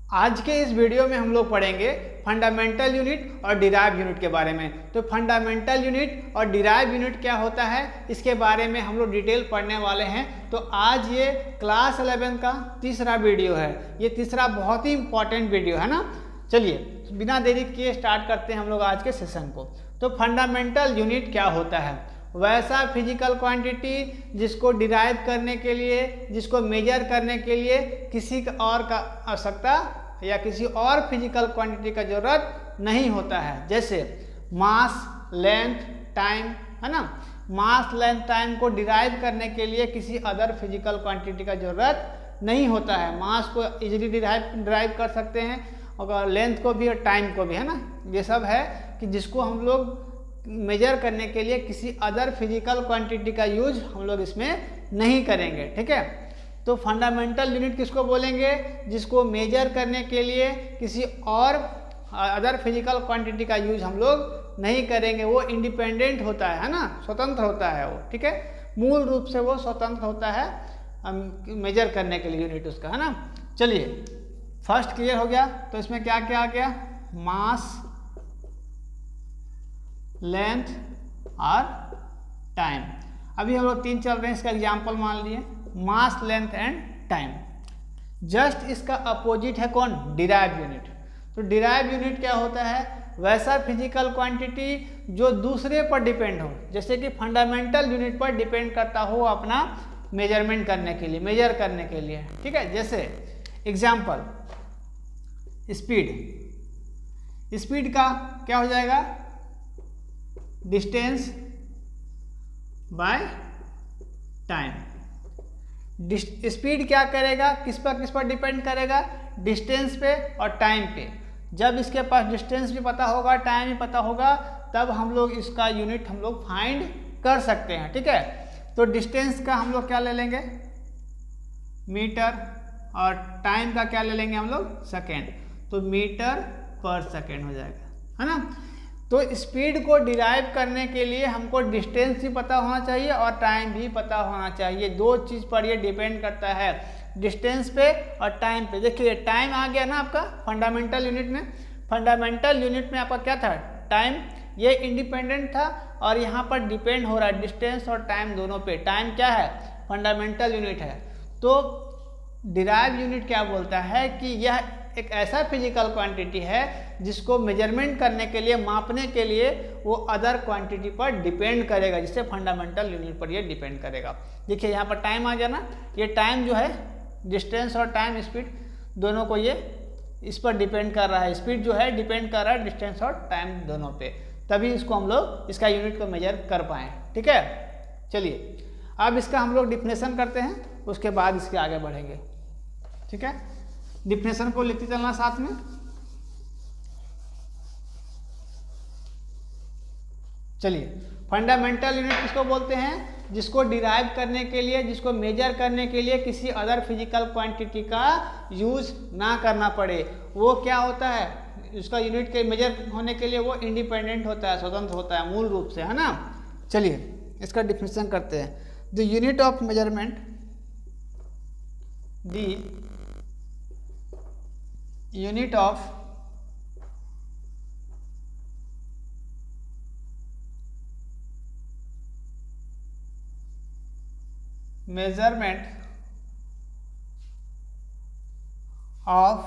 आज के इस वीडियो में हम लोग पढ़ेंगे फंडामेंटल यूनिट और डिराइव यूनिट के बारे में। तो फंडामेंटल यूनिट और डिराइव यूनिट क्या होता है इसके बारे में हम लोग डिटेल पढ़ने वाले हैं। तो आज ये क्लास 11 का तीसरा वीडियो है। ये तीसरा बहुत ही इंपॉर्टेंट वीडियो है ना। चलिए बिना देरी किए स्टार्ट करते हैं हम लोग आज के सेशन को। तो फंडामेंटल यूनिट क्या होता है? वैसा फिजिकल क्वांटिटी जिसको डिराइव करने के लिए, जिसको मेजर करने के लिए किसी और का आवश्यकता या किसी और फिजिकल क्वांटिटी का जरूरत नहीं होता है। जैसे मास, लेंथ, टाइम, है ना। मास, लेंथ, टाइम को डिराइव करने के लिए किसी अदर फिजिकल क्वांटिटी का जरूरत नहीं होता है। मास को इजीली डिराइव कर सकते हैं और लेंथ को भी और टाइम को भी, है ना। ये सब है कि जिसको हम लोग मेजर करने के लिए किसी अदर फिजिकल क्वांटिटी का यूज हम लोग इसमें नहीं करेंगे, ठीक है। तो फंडामेंटल यूनिट किसको बोलेंगे? जिसको मेजर करने के लिए किसी और अदर फिजिकल क्वांटिटी का यूज हम लोग नहीं करेंगे। वो इंडिपेंडेंट होता है ना, स्वतंत्र होता है वो, ठीक है। मूल रूप से वो स्वतंत्र होता है मेजर करने के लिए यूनिट उसका, है ना। चलिए फर्स्ट क्लियर हो गया। तो इसमें क्या क्या आ गया? मास, लेंथ और टाइम। अभी हम लोग 3 चल रहे हैं, इसका एग्जाम्पल मान लिए मास, लेंथ एंड टाइम। जस्ट इसका अपोजिट है कौन? Derive unit. तो डिराइव यूनिट क्या होता है? वैसा फिजिकल क्वांटिटी जो दूसरे पर डिपेंड हो, जैसे कि फंडामेंटल यूनिट पर डिपेंड करता हो अपना मेजरमेंट करने के लिए, मेजर करने के लिए, ठीक है। जैसे एग्जाम्पल स्पीड। स्पीड का क्या हो जाएगा? Distance by time. स्पीड क्या करेगा? किस पर डिपेंड करेगा? डिस्टेंस पे और टाइम पे। जब इसके पास डिस्टेंस भी पता होगा, टाइम भी पता होगा, तब हम लोग इसका यूनिट हम लोग फाइंड कर सकते हैं, ठीक है। तो डिस्टेंस का हम लोग क्या ले लेंगे? मीटर। और टाइम का क्या ले लेंगे हम लोग? सेकेंड। तो मीटर पर सेकेंड हो जाएगा, है ना। तो स्पीड को डिराइव करने के लिए हमको डिस्टेंस भी पता होना चाहिए और टाइम भी पता होना चाहिए। दो चीज़ पर ये डिपेंड करता है, डिस्टेंस पे और टाइम पे। देखिए टाइम आ गया ना आपका फंडामेंटल यूनिट में। फंडामेंटल यूनिट में आपका क्या था? टाइम। ये इंडिपेंडेंट था और यहाँ पर डिपेंड हो रहा है डिस्टेंस और टाइम दोनों पे। टाइम क्या है? फंडामेंटल यूनिट है। तो डिराइव यूनिट क्या बोलता है कि यह एक ऐसा फिजिकल क्वांटिटी है जिसको मेजरमेंट करने के लिए, मापने के लिए वो अदर क्वांटिटी पर डिपेंड करेगा, जिससे फंडामेंटल यूनिट पर ये डिपेंड करेगा। देखिए यहाँ पर टाइम आ गया ना। ये टाइम जो है, डिस्टेंस और टाइम, स्पीड दोनों को ये इस पर डिपेंड कर रहा है। स्पीड जो है डिपेंड कर रहा है डिस्टेंस और टाइम दोनों पे, तभी इसको हम लोग इसका यूनिट को मेजर कर पाएँ, ठीक है। चलिए अब इसका हम लोग डिफिनेशन करते हैं, उसके बाद इसके आगे बढ़ेंगे, ठीक है। डिफिनेशन को लिखते चलना साथ में। चलिए फंडामेंटल यूनिट किसको बोलते हैं? जिसको डिराइव करने के लिए, जिसको मेजर करने के लिए किसी अदर फिजिकल क्वांटिटी का यूज ना करना पड़े। वो क्या होता है? उसका यूनिट के मेजर होने के लिए वो इंडिपेंडेंट होता है, स्वतंत्र होता है मूल रूप से, है ना। चलिए इसका डिफिनेशन करते हैं। The unit of measurement, the unit of measurement of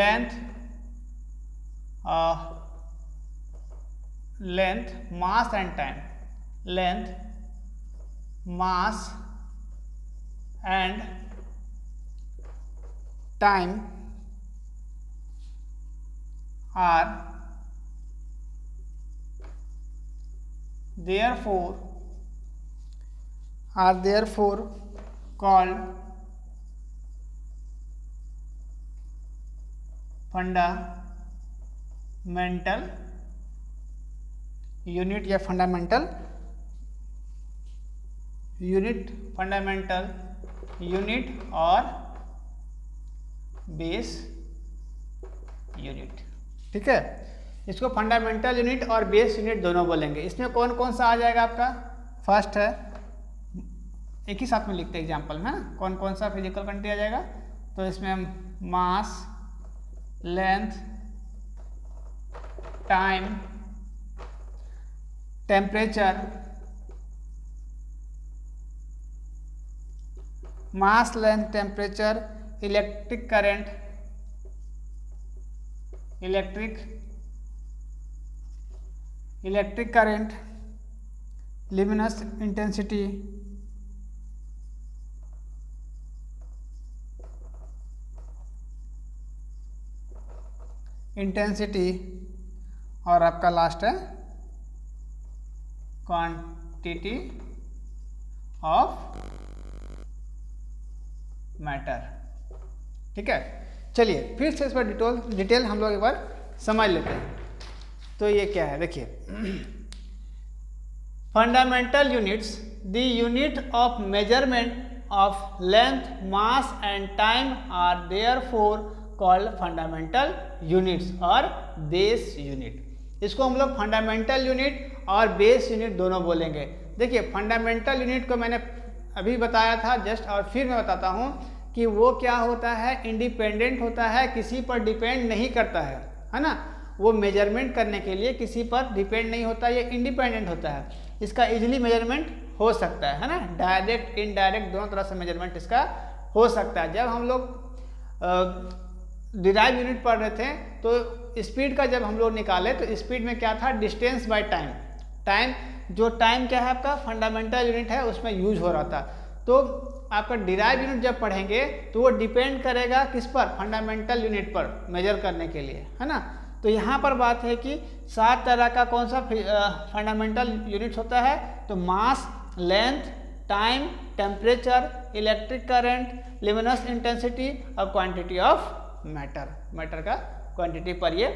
length, mass and time. Length, mass and time are therefore called fundamental unit या fundamental unit और बेस यूनिट, ठीक है। इसको फंडामेंटल यूनिट और बेस यूनिट दोनों बोलेंगे। इसमें कौन कौन सा आ जाएगा आपका? फर्स्ट है एक ही साथ में लिखते हैं एग्जाम्पल में, है ना। कौन कौन सा फिजिकल क्वांटिटी आ जाएगा, तो इसमें mass, length, time, temperature, mass, length, temperature, electric current, electric current, luminous intensity, और आपका लास्ट है क्वांटिटी ऑफ मैटर। ठीक है, चलिए फिर से इस पर डिटेल हम लोग एक बार समझ लेते हैं। तो ये क्या है, देखिए, fundamental units, the unit of measurement of length, mass and time are therefore called fundamental units और बेस यूनिट। इसको हम लोग फंडामेंटल यूनिट और बेस यूनिट दोनों बोलेंगे। देखिए, फंडामेंटल यूनिट को मैंने अभी बताया था जस्ट, और फिर मैं बताता हूँ कि वो क्या होता है, इंडिपेंडेंट होता है, किसी पर डिपेंड नहीं करता है ना। वो मेजरमेंट करने के लिए किसी पर डिपेंड नहीं होता, ये इंडिपेंडेंट होता है। इसका इजीली मेजरमेंट हो सकता है ना, डायरेक्ट इनडायरेक्ट दोनों तरह से मेजरमेंट इसका हो सकता है। जब हम लोग डिराइव यूनिट पढ़ रहे थे तो स्पीड का जब हम लोग निकाले तो स्पीड में क्या था, डिस्टेंस बाय टाइम। जो टाइम क्या है आपका फंडामेंटल यूनिट है उसमें यूज हो रहा था। तो आपका डिराइव यूनिट जब पढ़ेंगे तो वो डिपेंड करेगा किस पर, फंडामेंटल यूनिट पर मेजर करने के लिए, है ना। तो यहाँ पर बात है कि 7 तरह का कौन सा फंडामेंटल यूनिट्स होता है, तो mass, length, time, temperature, electric current, luminous intensity और क्वांटिटी ऑफ मैटर का क्वांटिटी पर ये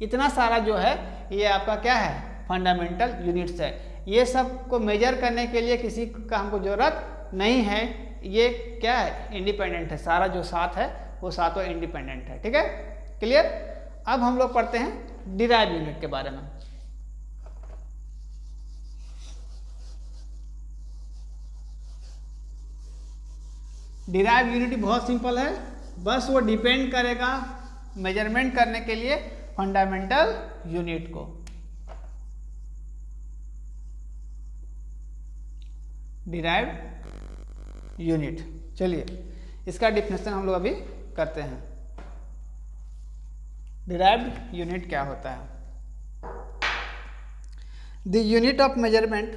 इतना सारा जो है ये आपका क्या है, फंडामेंटल यूनिट्स है। ये सब को मेजर करने के लिए किसी का हमको ज़रूरत नहीं है, ये क्या है, इंडिपेंडेंट है। सारा जो 7 है वो 7 इंडिपेंडेंट है। ठीक है, क्लियर। अब हम लोग पढ़ते हैं डिराइव यूनिट के बारे में। डिराइव यूनिट बहुत सिंपल है, बस वो डिपेंड करेगा मेजरमेंट करने के लिए फंडामेंटल यूनिट को। डिराइव यूनिट, चलिए इसका डिफिनेशन हम लोग अभी करते हैं। डिराइव्ड यूनिट क्या होता है, the unit of measurement,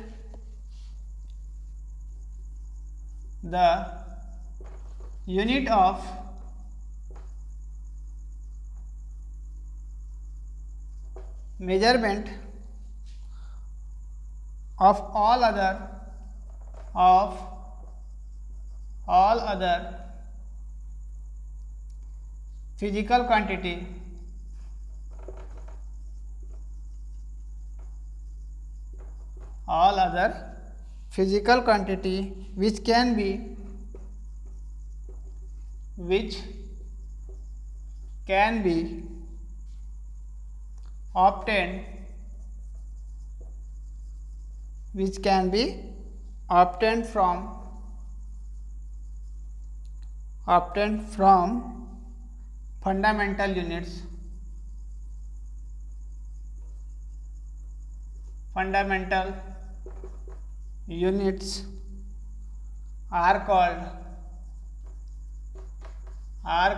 the unit of measurement of all other physical quantity which can be obtained from fundamental units, are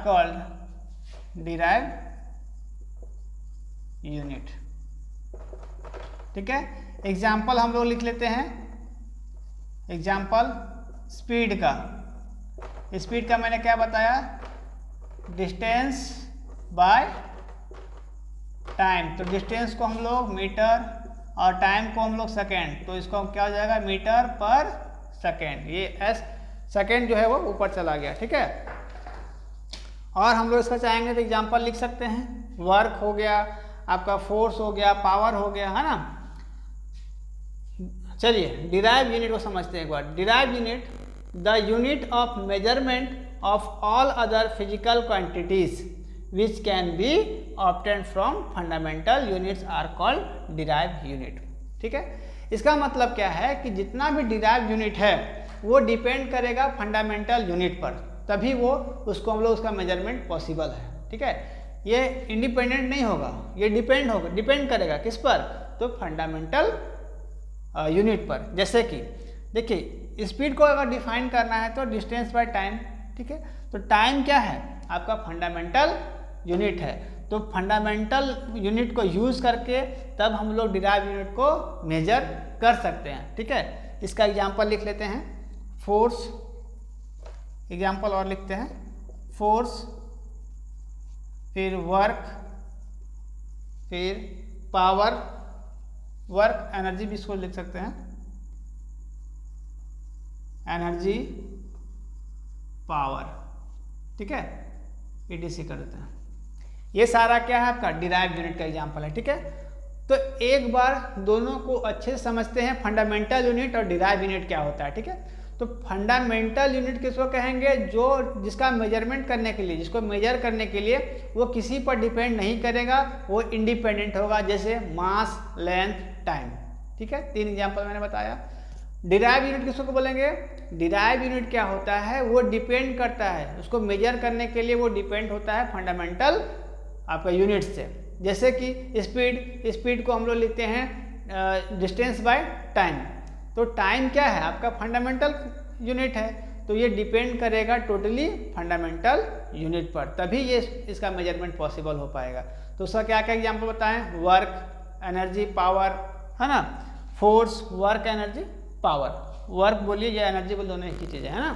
called derived unit. ठीक है, एग्जाम्पल हम लोग लिख लेते हैं। एग्जाम्पल स्पीड का, स्पीड का मैंने क्या बताया, डिस्टेंस बाय टाइम। तो डिस्टेंस को हम लोग मीटर और टाइम को हम लोग सेकेंड, तो इसको क्या हो जाएगा, मीटर पर सेकेंड। ये एस सेकेंड जो है वो ऊपर चला गया। ठीक है, और हम लोग इसका चाहेंगे तो एग्जाम्पल लिख सकते हैं, वर्क हो गया, आपका फोर्स हो गया, पावर हो गया, है ना। चलिए डिराइव यूनिट को समझते हैं एक बार। Derive unit, the unit of measurement of all other physical quantities which can be obtained from fundamental units are called derive unit. ठीक है, इसका मतलब क्या है कि जितना भी डिराइव यूनिट है वो डिपेंड करेगा फंडामेंटल यूनिट पर, तभी वो उसको हम लोग उसका मेजरमेंट पॉसिबल है। ठीक है, ये इंडिपेंडेंट नहीं होगा, ये डिपेंड करेगा किस पर, तो फंडामेंटल यूनिट पर। जैसे कि देखिए स्पीड को अगर डिफाइन करना है तो डिस्टेंस बाय टाइम। ठीक है, तो टाइम क्या है, आपका फंडामेंटल यूनिट है, तो फंडामेंटल यूनिट को यूज़ करके तब हम लोग डिराइव यूनिट को मेजर कर सकते हैं। ठीक है, इसका एग्जांपल लिख लेते हैं, फोर्स, एग्जांपल और लिखते हैं, फोर्स, फिर वर्क, फिर पावर, वर्क एनर्जी भी इसको लिख सकते हैं, एनर्जी, पावर। ठीक है, EDC कर देते हैं। ये सारा क्या है, आपका डिराइव यूनिट का एग्जांपल है। ठीक है, तो एक बार दोनों को अच्छे से समझते हैं, फंडामेंटल यूनिट और डिराइव यूनिट क्या होता है। ठीक है, तो फंडामेंटल यूनिट किसको कहेंगे, जो जिसका मेजरमेंट करने के लिए, जिसको मेजर करने के लिए वो किसी पर डिपेंड नहीं करेगा, वो इंडिपेंडेंट होगा, जैसे मास, लेंथ, टाइम। ठीक है, 3 एग्जांपल मैंने बताया। डिराइव यूनिट किसको बोलेंगे, डिराइव यूनिट क्या होता है, वो डिपेंड करता है, उसको मेजर करने के लिए वो डिपेंड होता है फंडामेंटल आपका यूनिट से। जैसे कि स्पीड को हम लोग लिखते हैं डिस्टेंस बाय टाइम, तो टाइम क्या है, आपका फंडामेंटल यूनिट है, तो ये डिपेंड करेगा टोटली फंडामेंटल यूनिट पर, तभी ये इसका मेजरमेंट पॉसिबल हो पाएगा। तो उसका क्या क्या एग्जांपल बताएं, वर्क, एनर्जी, पावर, है ना, force, work, energy, power. Work बोलिए या एनर्जी बोलिए, दोनों एक ही चीज़ है ना।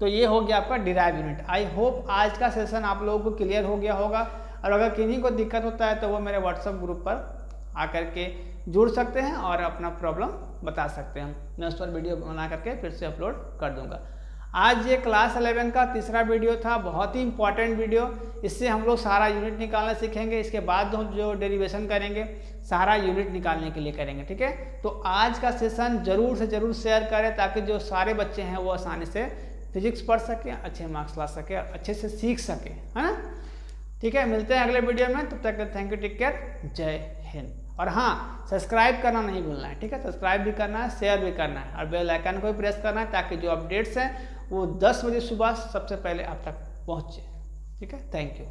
तो ये हो गया आपका डिराइव यूनिट। आई होप आज का सेशन आप लोगों को क्लियर हो गया होगा, और अगर किन्हीं को दिक्कत होता है तो वो मेरे व्हाट्सएप ग्रुप पर आकर के जुड़ सकते हैं और अपना प्रॉब्लम बता सकते हैं। मैं उस पर वीडियो बना करके फिर से अपलोड कर दूंगा। आज ये क्लास 11 का तीसरा वीडियो था, बहुत ही इंपॉर्टेंट वीडियो। इससे हम लोग सारा यूनिट निकालना सीखेंगे, इसके बाद हम जो डेरिवेशन करेंगे सारा यूनिट निकालने के लिए करेंगे। ठीक है, तो आज का सेशन जरूर से जरूर शेयर करें, ताकि जो सारे बच्चे हैं वो आसानी से फिजिक्स पढ़ सकें, अच्छे मार्क्स ला सके और अच्छे से सीख सकें, है ना। ठीक है, मिलते हैं अगले वीडियो में, तब तक थैंक यू, टेक केयर, जय हिंद। और हाँ, सब्सक्राइब करना नहीं भूलना है। ठीक है, सब्सक्राइब भी करना है, शेयर भी करना है, और बेल आइकन को भी प्रेस करना है, ताकि जो अपडेट्स हैं वो 10 बजे सुबह सबसे पहले आप तक पहुँचे। ठीक है, थैंक यू।